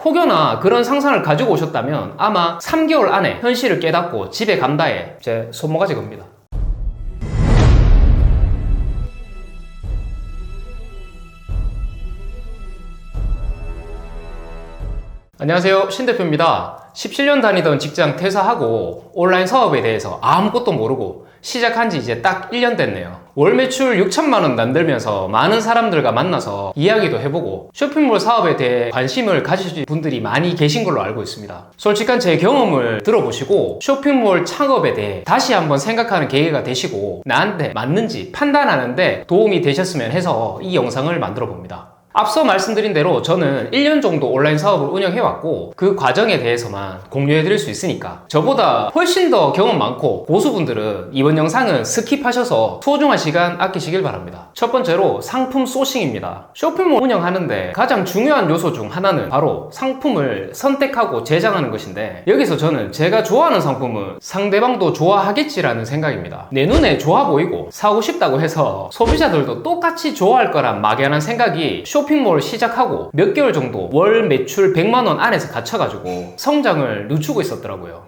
혹여나 그런 상상을 가지고 오셨다면 아마 3개월 안에 현실을 깨닫고 집에 간다에 제 손모가지 겁니다. 안녕하세요, 신대표입니다. 17년 다니던 직장 퇴사하고 온라인 사업에 대해서 아무것도 모르고 시작한 지 이제 딱 1년 됐네요. 월 매출 6천만 원 만들면서 많은 사람들과 만나서 이야기도 해보고 쇼핑몰 사업에 대해 관심을 가지신 분들이 많이 계신 걸로 알고 있습니다. 솔직한 제 경험을 들어보시고 쇼핑몰 창업에 대해 다시 한번 생각하는 계기가 되시고 나한테 맞는지 판단하는데 도움이 되셨으면 해서 이 영상을 만들어 봅니다. 앞서 말씀드린 대로 저는 1년 정도 온라인 사업을 운영해왔고 그 과정에 대해서만 공유해드릴 수 있으니까 저보다 훨씬 더 경험 많고 고수분들은 이번 영상은 스킵하셔서 소중한 시간 아끼시길 바랍니다. 첫 번째로 상품 소싱입니다. 쇼핑몰 운영하는데 가장 중요한 요소 중 하나는 바로 상품을 선택하고 제작하는 것인데 여기서 저는 제가 좋아하는 상품은 상대방도 좋아하겠지라는 생각입니다. 내 눈에 좋아 보이고 사고 싶다고 해서 소비자들도 똑같이 좋아할 거란 막연한 생각이 쇼핑몰을 시작하고 몇 개월 정도 월 매출 100만원 안에서 갇혀가지고 성장을 늦추고 있었더라고요.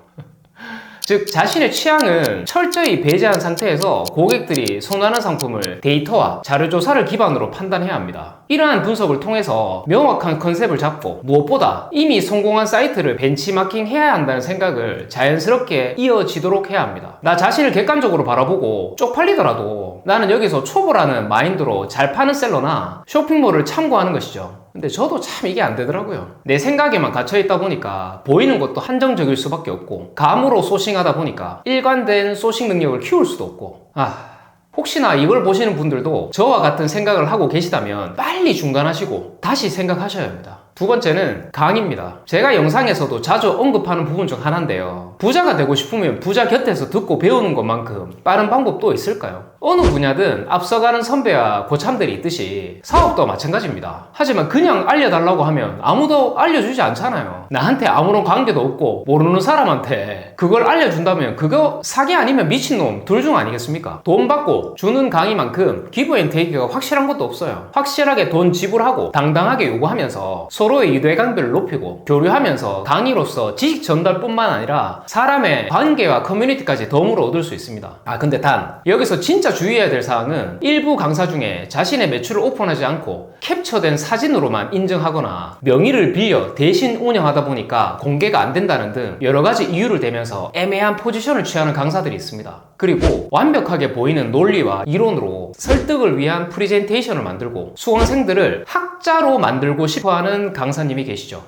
즉 자신의 취향은 철저히 배제한 상태에서 고객들이 선호하는 상품을 데이터와 자료조사를 기반으로 판단해야 합니다. 이러한 분석을 통해서 명확한 컨셉을 잡고 무엇보다 이미 성공한 사이트를 벤치마킹 해야 한다는 생각을 자연스럽게 이어지도록 해야 합니다. 나 자신을 객관적으로 바라보고 쪽팔리더라도 나는 여기서 초보라는 마인드로 잘 파는 셀러나 쇼핑몰을 참고하는 것이죠. 근데 저도 참 이게 안 되더라고요. 내 생각에만 갇혀있다 보니까 보이는 것도 한정적일 수밖에 없고 감으로 소싱하다 보니까 일관된 소싱 능력을 키울 수도 없고 혹시나 이걸 보시는 분들도 저와 같은 생각을 하고 계시다면 빨리 중단하시고 다시 생각하셔야 합니다. 두 번째는 강의입니다. 제가 영상에서도 자주 언급하는 부분 중 하나인데요. 부자가 되고 싶으면 부자 곁에서 듣고 배우는 것만큼 빠른 방법도 있을까요? 어느 분야든 앞서가는 선배와 고참들이 있듯이 사업도 마찬가지입니다. 하지만 그냥 알려달라고 하면 아무도 알려주지 않잖아요. 나한테 아무런 관계도 없고 모르는 사람한테 그걸 알려준다면 그거 사기 아니면 미친놈 둘 중 아니겠습니까? 돈 받고 주는 강의만큼 기브 앤 테이크가 확실한 것도 없어요. 확실하게 돈 지불하고 당당하게 요구하면서 서로의 유대관계를 높이고 교류하면서 강의로서 지식 전달뿐만 아니라 사람의 관계와 커뮤니티까지 덤으로 얻을 수 있습니다. 근데 단 여기서 진짜 주의해야 될 사항은 일부 강사 중에 자신의 매출을 오픈하지 않고 캡처된 사진으로만 인증하거나 명의를 빌려 대신 운영하다 보니까 공개가 안 된다는 등 여러 가지 이유를 대면서 애매한 포지션을 취하는 강사들이 있습니다. 그리고 완벽하게 보이는 논리와 이론으로 설득을 위한 프레젠테이션을 만들고 수강생들을 학자로 만들고 싶어하는 강사님이 계시죠.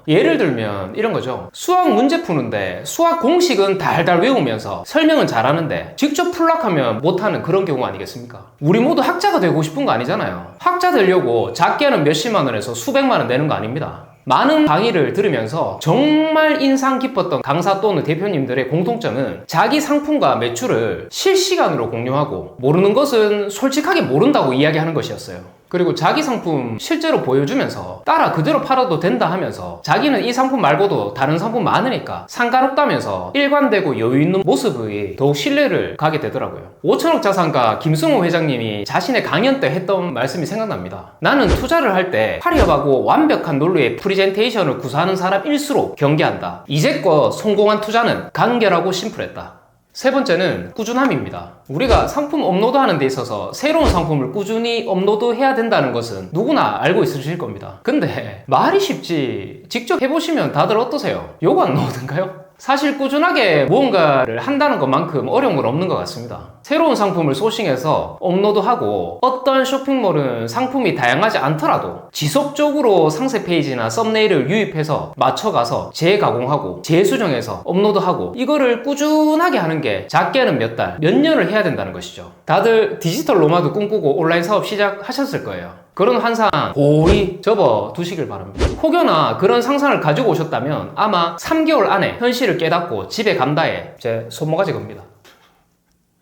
예를 들면 이런 거죠. 수학 문제 푸는데 수학 공식은 달달 외우면서 설명은 잘하는데 직접 풀라고 하면 못하는 그런 경우 아니겠습니까? 우리 모두 학자가 되고 싶은 거 아니잖아요. 학자 되려고 작게는 몇십만 원에서 수백만 원 내는 거 아닙니다. 많은 강의를 들으면서 정말 인상 깊었던 강사 또는 대표님들의 공통점은 자기 상품과 매출을 실시간으로 공유하고 모르는 것은 솔직하게 모른다고 이야기하는 것이었어요. 그리고 자기 상품 실제로 보여주면서 따라 그대로 팔아도 된다 하면서 자기는 이 상품 말고도 다른 상품 많으니까 상관없다면서 일관되고 여유있는 모습이 더욱 신뢰를 가게 되더라고요. 5천억 자산가 김승호 회장님이 자신의 강연 때 했던 말씀이 생각납니다. 나는 투자를 할 때 화려하고 완벽한 논리의 프레젠테이션을 구사하는 사람일수록 경계한다. 이제껏 성공한 투자는 간결하고 심플했다. 세 번째는 꾸준함입니다. 우리가 상품 업로드하는 데 있어서 새로운 상품을 꾸준히 업로드해야 된다는 것은 누구나 알고 있으실 겁니다. 근데 말이 쉽지 직접 해보시면 다들 어떠세요? 욕 안 나오던가요? 사실 꾸준하게 무언가를 한다는 것만큼 어려운 건 없는 것 같습니다. 새로운 상품을 소싱해서 업로드하고 어떤 쇼핑몰은 상품이 다양하지 않더라도 지속적으로 상세 페이지나 썸네일을 유입해서 맞춰가서 재가공하고 재수정해서 업로드하고 이거를 꾸준하게 하는 게 작게는 몇 달, 몇 년을 해야 된다는 것이죠. 다들 디지털 노마드 꿈꾸고 온라인 사업 시작하셨을 거예요. 그런 환상 고이 접어 두시길 바랍니다. 혹여나 그런 상상을 가지고 오셨다면 아마 3개월 안에 현실을 깨닫고 집에 간다에 제 손모가지 겁니다.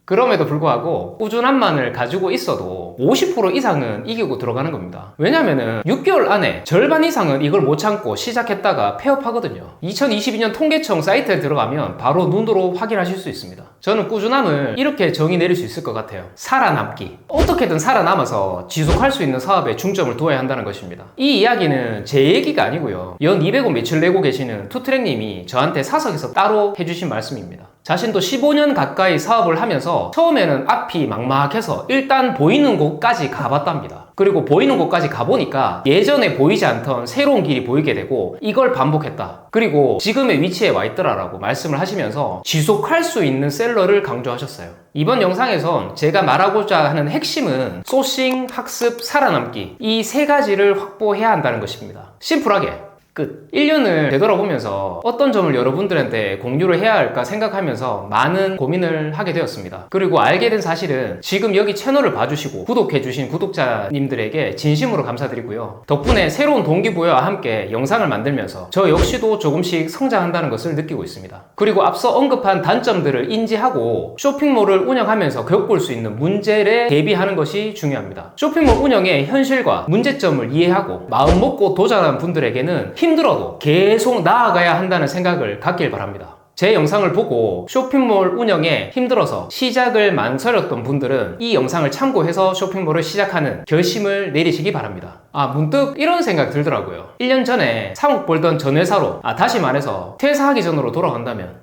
그럼에도 불구하고 꾸준함만을 가지고 있어도 50% 이상은 이기고 들어가는 겁니다. 왜냐면은 6개월 안에 절반 이상은 이걸 못 참고 시작했다가 폐업하거든요. 2022년 통계청 사이트에 들어가면 바로 눈으로 확인하실 수 있습니다. 저는 꾸준함을 이렇게 정의 내릴 수 있을 것 같아요. 살아남기. 어떻게든 살아남아서 지속할 수 있는 사업에 중점을 두어야 한다는 것입니다. 이 이야기는 제 얘기가 아니고요. 연 200원 매출 내고 계시는 투트랙님이 저한테 사석에서 따로 해주신 말씀입니다. 자신도 15년 가까이 사업을 하면서 처음에는 앞이 막막해서 일단 보이는 곳까지 가봤답니다. 그리고 보이는 곳까지 가보니까 예전에 보이지 않던 새로운 길이 보이게 되고 이걸 반복했다. 그리고 지금의 위치에 와 있더라라고 말씀을 하시면서 지속할 수 있는 셀러를 강조하셨어요. 이번 영상에선 제가 말하고자 하는 핵심은 소싱, 학습, 살아남기 이 세 가지를 확보해야 한다는 것입니다. 심플하게 끝. 1년을 되돌아보면서 어떤 점을 여러분들한테 공유를 해야 할까 생각하면서 많은 고민을 하게 되었습니다. 그리고 알게 된 사실은 지금 여기 채널을 봐주시고 구독해주신 구독자님들에게 진심으로 감사드리고요. 덕분에 새로운 동기부여와 함께 영상을 만들면서 저 역시도 조금씩 성장한다는 것을 느끼고 있습니다. 그리고 앞서 언급한 단점들을 인지하고 쇼핑몰을 운영하면서 겪을 수 있는 문제에 대비하는 것이 중요합니다. 쇼핑몰 운영의 현실과 문제점을 이해하고 마음 먹고 도전하는 분들에게는 힘들어도 계속 나아가야 한다는 생각을 갖길 바랍니다. 제 영상을 보고 쇼핑몰 운영에 힘들어서 시작을 망설였던 분들은 이 영상을 참고해서 쇼핑몰을 시작하는 결심을 내리시기 바랍니다. 문득 이런 생각 들더라고요. 1년 전에 3억 벌던 전 회사로 다시 말해서 퇴사하기 전으로 돌아간다면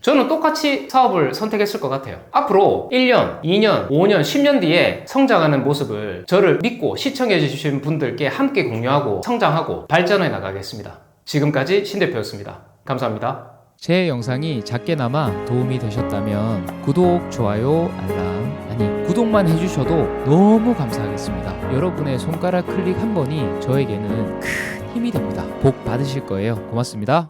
저는 똑같이 사업을 선택했을 것 같아요. 앞으로 1년, 2년, 5년, 10년 뒤에 성장하는 모습을 저를 믿고 시청해주신 분들께 함께 공유하고 성장하고 발전해 나가겠습니다. 지금까지 신 대표였습니다. 감사합니다. 제 영상이 작게나마 도움이 되셨다면 구독, 좋아요, 알람, 구독만 해주셔도 너무 감사하겠습니다. 여러분의 손가락 클릭 한 번이 저에게는 큰 힘이 됩니다. 복 받으실 거예요. 고맙습니다.